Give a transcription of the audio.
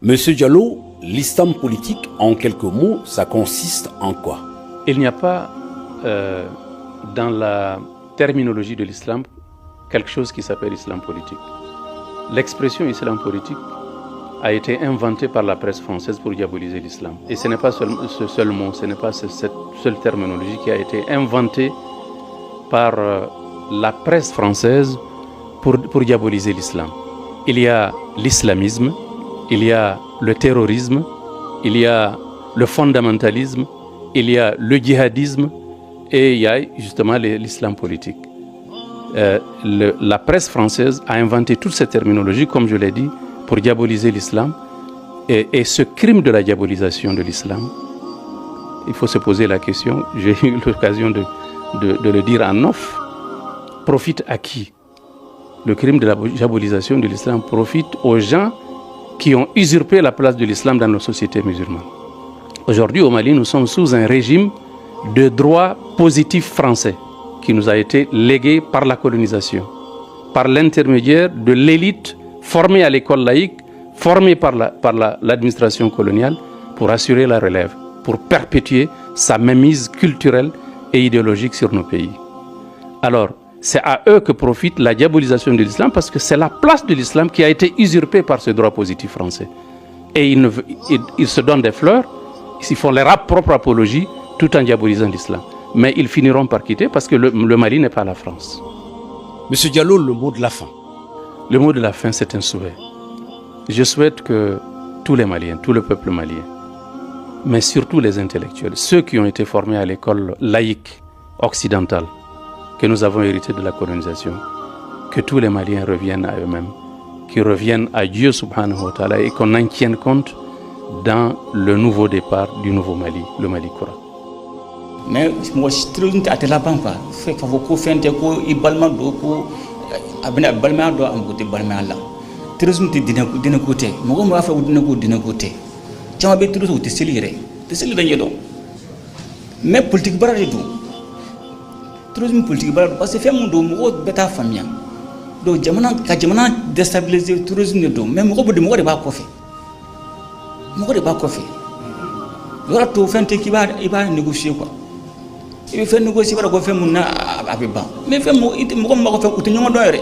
Monsieur Diallo, l'islam politique, en quelques mots, ça consiste en quoi? Il n'y a pas, dans la terminologie de l'islam, quelque chose qui s'appelle islam politique. L'expression islam politique a été inventée par la presse française pour diaboliser l'islam. Et ce n'est pas ce seul mot, ce n'est pas cette seule terminologie qui a été inventée par la presse française pour diaboliser l'islam. Il y a l'islamisme, il y a le terrorisme, il y a le fondamentalisme, il y a le djihadisme et il y a justement l'islam politique. La presse française a inventé toute cette terminologie, comme je l'ai dit, pour diaboliser l'islam. Et ce crime de la diabolisation de l'islam, il faut se poser la question, j'ai eu l'occasion de le dire en off, profite à qui? Le crime de la diabolisation de l'islam profite aux gens qui ont usurpé la place de l'islam dans nos sociétés musulmanes. Aujourd'hui, au Mali, nous sommes sous un régime de droit positif français qui nous a été légué par la colonisation, par l'intermédiaire de l'élite formée à l'école laïque, formée par l'administration coloniale pour assurer la relève, pour perpétuer sa mainmise culturelle et idéologique sur nos pays. Alors, c'est à eux que profite la diabolisation de l'islam parce que c'est la place de l'islam qui a été usurpée par ce droit positif français. Et ils se donnent des fleurs, ils font leur propre apologie tout en diabolisant l'islam. Mais ils finiront par quitter parce que le Mali n'est pas la France. Monsieur Diallo, le mot de la fin. Le mot de la fin, c'est un souhait. Je souhaite que tous les Maliens, tout le peuple malien, mais surtout les intellectuels, ceux qui ont été formés à l'école laïque occidentale, que nous avons hérité de la colonisation, que tous les Maliens reviennent à eux-mêmes, qu'ils reviennent à Dieu subhanahu wa ta'ala et qu'on en tienne compte dans le nouveau départ du nouveau Mali, le Mali Koura. Mais moi je trouve que c'est la banque fait que vous faites ko ibalma do ko abina balma do am côté balma la tourisme te dina côté mo ko fa dina côté chama be tourisme te selire do mais politique barade do tourisme politique barade parce que fait mon do mo beta famia do jamana déstabiliser tourisme do même mo ko de mo de ba ko fait lora to fente ki ba négocier quoi il fait négocier ba ko fait mun na abiba mais fait mo ko ma ko fait uti ñongo doyre